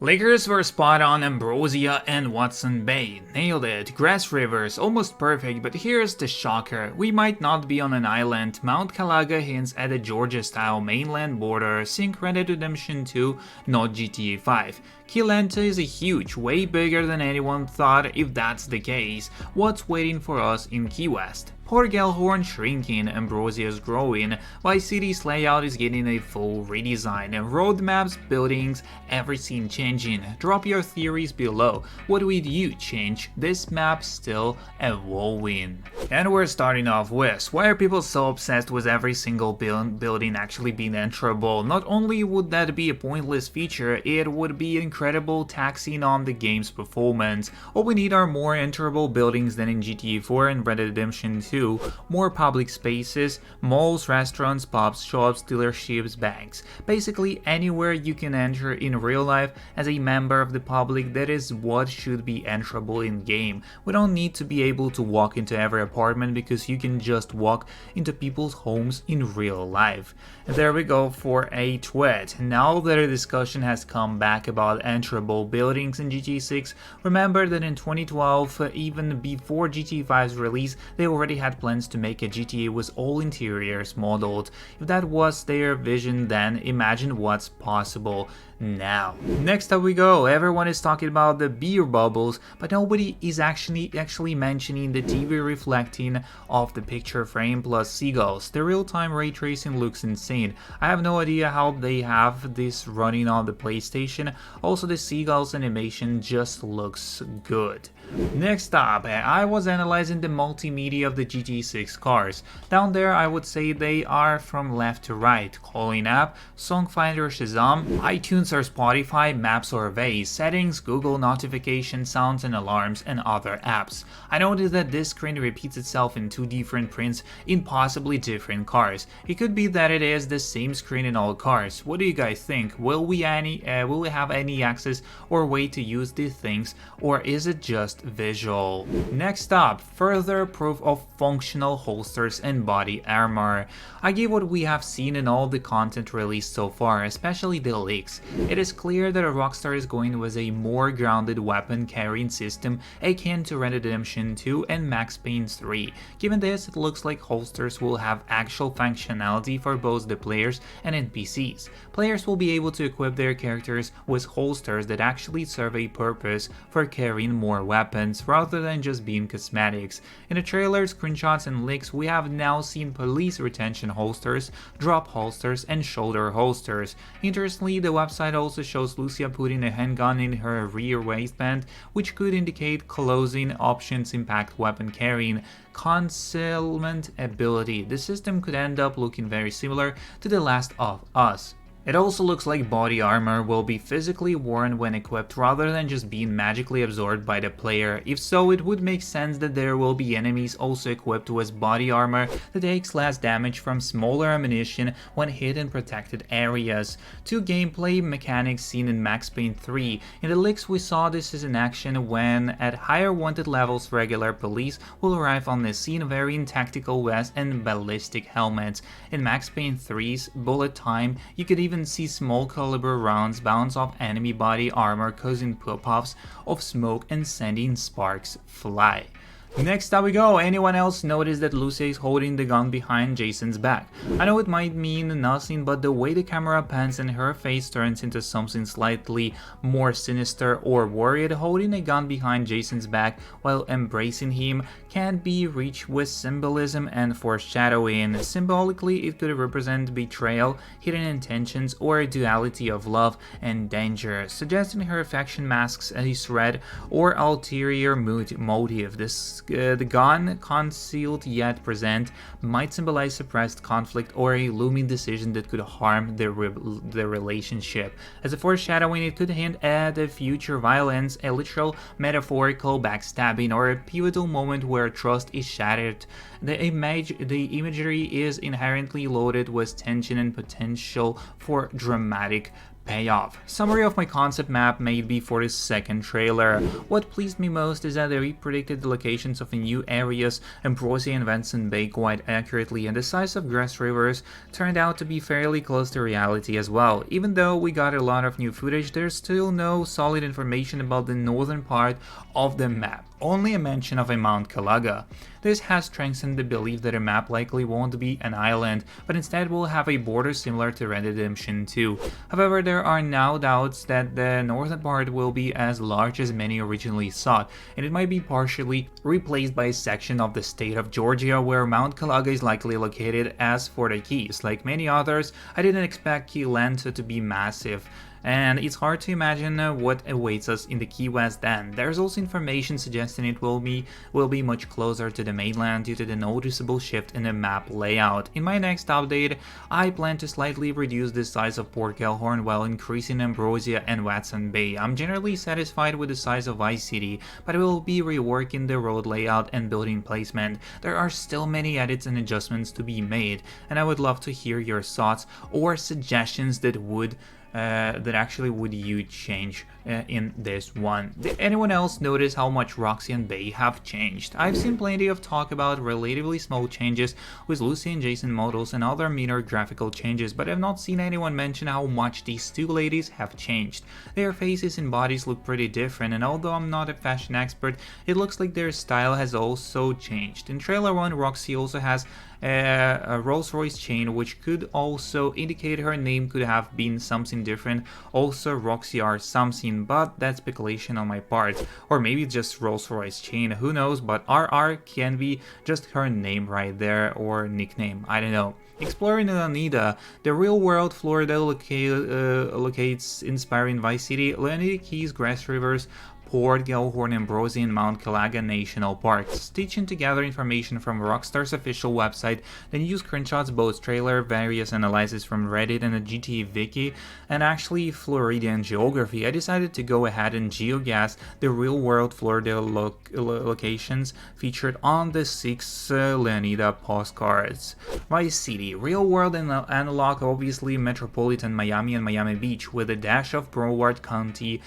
Lakers were spot on Ambrosia and Watson Bay. Nailed it. Grass Rivers, almost perfect, but here's the shocker. We might not be on an island. Mount Calaga hints at a Georgia-style mainland border, Sync Red Dead Redemption 2, not GTA 5. Key Lenta is a huge, way bigger than anyone thought. If that's the case, what's waiting for us in Key West? Port Gellhorn shrinking, Ambrosia is growing, Vice City's layout is getting a full redesign, roadmaps, buildings, everything changing. Drop your theories below. What would you change? This map still evolving. And we're starting off with, why are people so obsessed with every single building actually being enterable? Not only would that be a pointless feature, it would be incredible taxing on the game's performance. All we need are more enterable buildings than in GTA 4 and Red Dead Redemption 2. More public spaces, malls, restaurants, pubs, shops, dealerships, banks. Basically anywhere you can enter in real life as a member of the public. That is what should be enterable in game. We don't need to be able to walk into every apartment because you can just walk into people's homes in real life. And there we go for a tweet. Now that a discussion has come back about enterable buildings in GTA 6, remember that in 2012, even before GTA 5's release, they already had plans to make a GTA with all interiors modeled. If that was their vision then, imagine what's possible now. Next up we go. Everyone is talking about the beer bubbles, but nobody is actually mentioning the TV reflecting off the picture frame plus seagulls. The real-time ray tracing looks insane. I have no idea how they have this running on the PlayStation. Also, the seagulls animation just looks good. Next up, I was analyzing the multimedia of the GTA 6 cars. Down there I would say they are from left to right: calling app, song finder, Shazam, iTunes or Spotify, maps or Waze, settings, Google notifications, sounds and alarms, and other apps. I noticed that this screen repeats itself in two different prints in possibly different cars. It could be that it is the same screen in all cars. What do you guys think? Will we have any access or way to use these things, or is it just visual? Next up, further proof of functional holsters and body armor. I give what we have seen in all the content released so far, especially the leaks. It is clear that Rockstar is going with a more grounded weapon carrying system akin to Red Dead Redemption 2 and Max Payne 3. Given this, it looks like holsters will have actual functionality for both the players and NPCs. Players will be able to equip their characters with holsters that actually serve a purpose for carrying more weapons rather than just being cosmetics. In the trailers, screenshots and leaks, we have now seen police retention holsters, drop holsters, and shoulder holsters. Interestingly, the website also shows Lucia putting a handgun in her rear waistband, which could indicate closing options impact weapon carrying concealment ability. The system could end up looking very similar to The Last of Us. It also looks like body armor will be physically worn when equipped rather than just being magically absorbed by the player. If so, it would make sense that there will be enemies also equipped with body armor that takes less damage from smaller ammunition when hit in protected areas. Two gameplay mechanics seen in Max Payne 3. In the leaks we saw this is in action when at higher wanted levels regular police will arrive on the scene wearing tactical vests and ballistic helmets. In Max Payne 3's bullet time, you could even see small caliber rounds bounce off enemy body armor, causing puffs of smoke and sending sparks fly. Next up we go. Anyone else notice that Lucia is holding the gun behind Jason's back? I know it might mean nothing, but the way the camera pans and her face turns into something slightly more sinister or worried, holding a gun behind Jason's back while embracing him can be reached with symbolism and foreshadowing. Symbolically, it could represent betrayal, hidden intentions, or a duality of love and danger, suggesting her affection masks a threat or ulterior motive. The gun, concealed yet present, might symbolize suppressed conflict or a looming decision that could harm the relationship. As a foreshadowing, it could hint at a future violence, a literal, metaphorical backstabbing, or a pivotal moment where trust is shattered. The imagery is inherently loaded with tension and potential for dramatic pay off. Summary of my concept map made before the second trailer. What pleased me most is that they predicted the locations of the new areas, Ambrosia and Vincent Bay, quite accurately, and the size of grass rivers turned out to be fairly close to reality as well. Even though we got a lot of new footage, there's still no solid information about the northern part of the map, only a mention of a Mount Calaga. This has strengthened the belief that a map likely won't be an island, but instead will have a border similar to Red Redemption 2. However, there are now doubts that the northern part will be as large as many originally thought, and it might be partially replaced by a section of the state of Georgia where Mount Calaga is likely located. As for the Keys, like many others, I didn't expect Key Land to be massive, and it's hard to imagine what awaits us in the Key West then. There's also information suggesting it will be much closer to the mainland due to the noticeable shift in the map layout. In my next update, I plan to slightly reduce the size of Port Gellhorn while increasing Ambrosia and Watson Bay. I'm generally satisfied with the size of Vice City, but I will be reworking the road layout and building placement. There are still many edits and adjustments to be made, and I would love to hear your thoughts or suggestions that actually would you change in this one. Did anyone else notice how much Roxy and Bay have changed? I've seen plenty of talk about relatively small changes with Lucy and Jason models and other minor graphical changes, but I've not seen anyone mention how much these two ladies have changed. Their faces and bodies look pretty different, and although I'm not a fashion expert, it looks like their style has also changed. In trailer 1, Roxy also has a Rolls-Royce chain, which could also indicate her name could have been something different. Also Roxy are something, but that's speculation on my part. Or maybe just Rolls-Royce chain, who knows, but RR can be just her name right there, or nickname, I don't know. Exploring Leonida, the real-world Florida locates inspiring Vice City, Leonida Keys, Grass Rivers, Port Gellhorn, Ambrosia, and Mount Calaga National Parks. Stitching together information from Rockstar's official website, then use screenshots, both trailer, various analysis from Reddit and the GTA Wiki, and actually Floridian geography, I decided to go ahead and geoguess the real-world Florida locations featured on the 6 Leonida postcards. Vice City, real-world analog, obviously Metropolitan Miami and Miami Beach, with a dash of Broward County,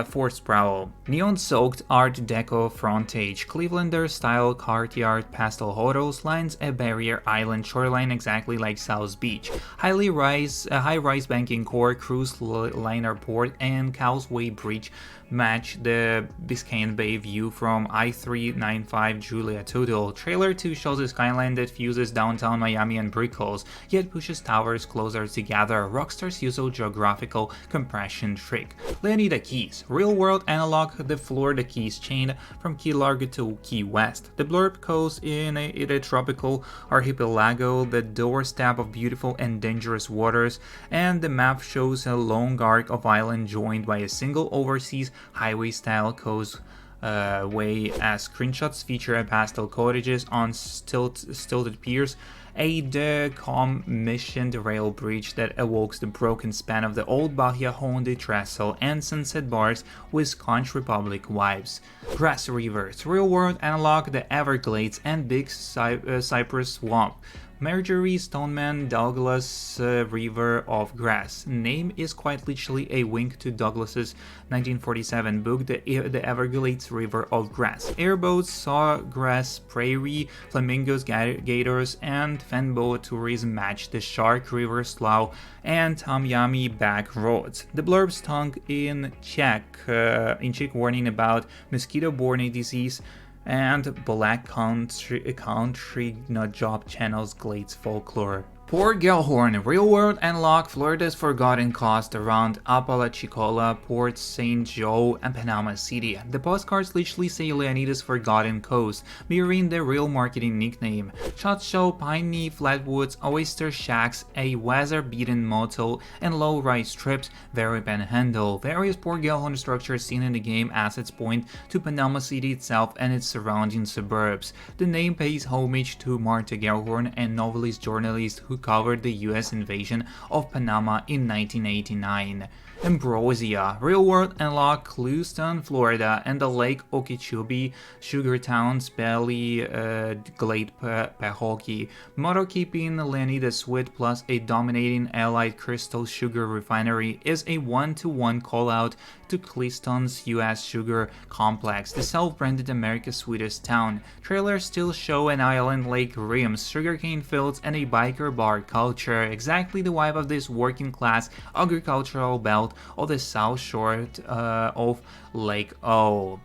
Fort Sproul. Neon-soaked Art Deco frontage, Clevelander-style courtyard pastel hotels lines a barrier island shoreline exactly like South Beach. High-rise banking core, cruise liner port, and Causeway Bridge match the Biscayne Bay view from I-395 Julia Total. Trailer 2 shows a skyline that fuses downtown Miami and Brickles, yet pushes towers closer together. Rockstar's usual geographical compression trick. Leonida Keys, real-world analog, the Florida Keys chain from Key Largo to Key West. The blurb goes in a tropical archipelago, the doorstep of beautiful and dangerous waters, and the map shows a long arc of island joined by a single overseas highway-style coast way, as screenshots feature a pastel cottages on stilted piers, a decommissioned rail bridge that evokes the broken span of the old Bahia Honda trestle, and sunset bars with Conch Republic vibes. Grass Rivers, real-world analog, the Everglades and Big Cypress Swamp. Marjorie Stoneman Douglas River of Grass. Name is quite literally a wink to Douglas's 1947 book, The Everglades River of Grass. Airboats, sawgrass prairie, flamingos, gators, and fenboa tourism match the Shark River Slough and Tamiami back roads. The blurb's tongue in check warning about mosquito-borne disease and Black Country Nutjob Channel's Glades folklore. Port Gellhorn, real-world analog, Florida's forgotten coast around Apalachicola, Port St. Joe, and Panama City. The postcards literally say Leonida's forgotten coast, mirroring the real marketing nickname. Shots show piney flatwoods, oyster shacks, a weather-beaten motel, and low-rise strips, very panhandle. Various Port Gellhorn structures seen in the game assets point to Panama City itself and its surrounding suburbs. The name pays homage to Martha Gellhorn, a novelist journalist who covered the US invasion of Panama in 1989. Ambrosia, real-world unlock Clewiston, Florida, and the Lake Okeechobee, Sugar Towns, Belly, Glade Pahokee. Motto keeping Lenny the Sweet plus a dominating allied crystal sugar refinery is a one-to-one call-out to Clewiston's U.S. sugar complex, the self-branded America's sweetest town. Trailers still show an island lake rims, sugarcane fields, and a biker bar culture, exactly the vibe of this working-class agricultural belt of the south shore of Lake O.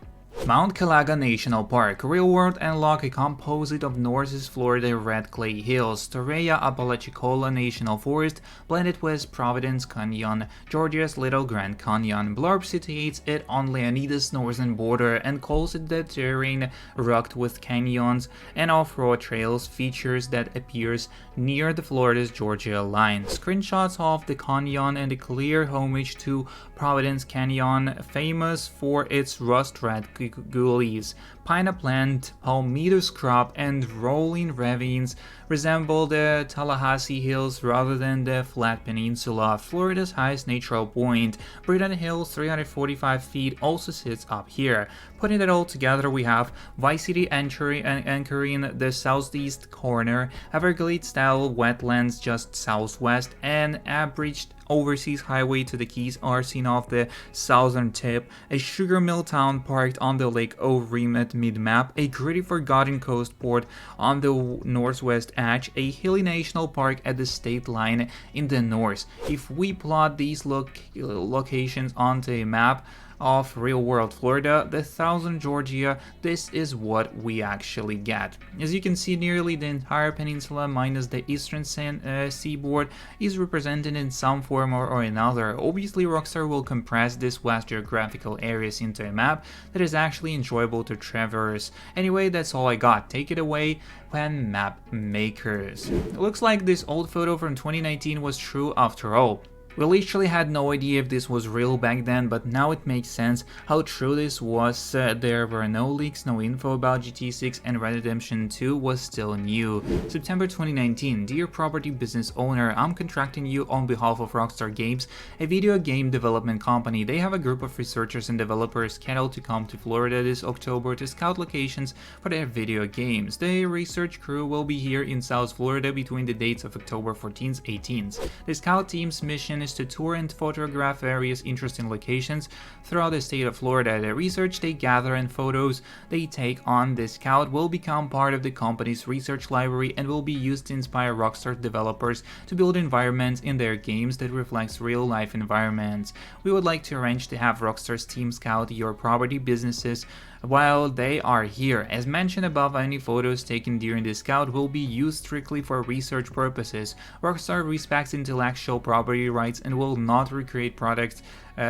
Mount Calaga National Park, real-world unlock a composite of Northeast Florida red clay hills, Torreya Apalachicola National Forest, blended with Providence Canyon, Georgia's Little Grand Canyon. Blurb situates it on Leonidas' northern border and calls it the terrain rugged with canyons and off-road trails, features that appears near the Florida's-Georgia line. Screenshots of the canyon and a clear homage to Providence Canyon, famous for its rust-red gullies, pine-plant, palmetto scrub, and rolling ravines, resemble the Tallahassee Hills rather than the flat peninsula. Florida's highest natural point, Britain Hills, 345 feet, also sits up here. Putting it all together, we have Vice City anchoring the southeast corner, Everglades-style wetlands just southwest, and abridged overseas highway to the Keys are seen off the southern tip, a sugar mill town parked on the Lake O rim at mid-map, a gritty forgotten coast port on the northwest edge, a hilly national park at the state line in the north. If we plot these locations onto a map of real-world Florida, the southern Georgia, this is what we actually get. As you can see, nearly the entire peninsula minus the eastern seaboard is represented in some form or another. Obviously, Rockstar will compress this vast geographical areas into a map that is actually enjoyable to traverse. Anyway, that's all I got. Take it away, Pen Map Makers. It looks like this old photo from 2019 was true after all. We literally had no idea if this was real back then, but now it makes sense how true this was. There were no leaks, no info about GT6, and Red Redemption 2 was still new. September 2019, dear property business owner, I'm contracting you on behalf of Rockstar Games, a video game development company. They have a group of researchers and developers scheduled to come to Florida this October to scout locations for their video games. The research crew will be here in South Florida between the dates of October 14th, 18th. The scout team's mission is to tour and photograph various interesting locations throughout the state of Florida. The research they gather and photos they take on the scout will become part of the company's research library and will be used to inspire Rockstar developers to build environments in their games that reflects real-life environments. We would like to arrange to have Rockstar's team scout your property businesses while they are here. As mentioned above, any photos taken during the scout will be used strictly for research purposes. Rockstar respects intellectual property rights and will not recreate products,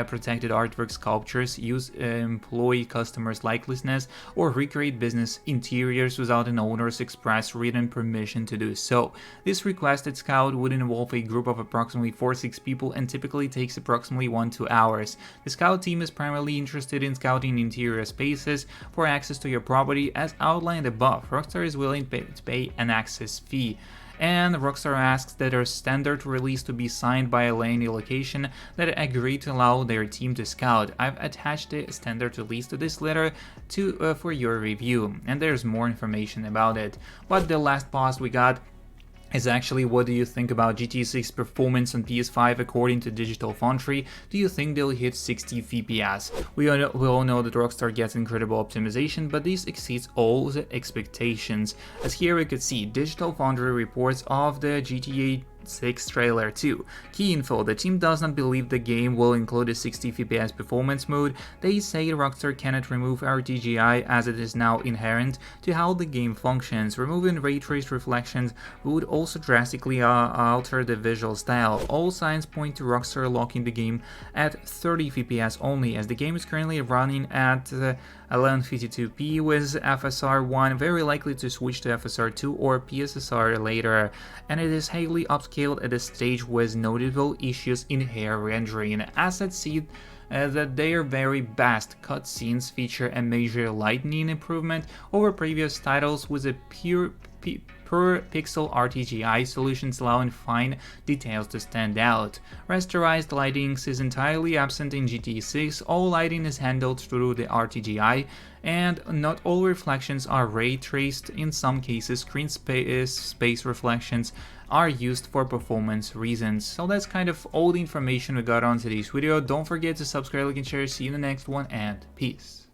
protected artwork, sculptures, use employee customers' likenesses, or recreate business interiors without an owner's express written permission to do so. This requested scout would involve a group of approximately 4-6 people and typically takes approximately 1-2 hours. The scout team is primarily interested in scouting interior spaces for access to your property as outlined above. Rockstar is willing to pay an access fee, and Rockstar asks that their standard release to be signed by a landing location that agree to allow their team to scout. I've attached the standard release to this letter for your review, and there's more information about it. But the last post we got is actually, what do you think about GT6 performance on PS5 according to Digital Foundry? Do you think they'll hit 60 FPS? We all know that Rockstar gets incredible optimization, but this exceeds all the expectations. As here we could see, Digital Foundry reports of the GTA 6 trailer 2. Key info: the team does not believe the game will include a 60 FPS performance mode. They say Rockstar cannot remove RTGI as it is now inherent to how the game functions. Removing ray trace reflections would also drastically alter the visual style. All signs point to Rockstar locking the game at 30 FPS only, as the game is currently running at 1152p with FSR 1, very likely to switch to FSR 2 or PSSR later, and it is highly scaled at a stage with notable issues in hair rendering. Assets see that their very best cutscenes feature a major lighting improvement over previous titles, with a per pixel RTGI solutions allowing fine details to stand out. Rasterized lighting is entirely absent in GTA 6, all lighting is handled through the RTGI, and not all reflections are ray traced. In some cases, screen space reflections are used for performance reasons. So that's kind of all the information we got on today's video. Don't forget to subscribe, like, and share. See you in the next one, and peace.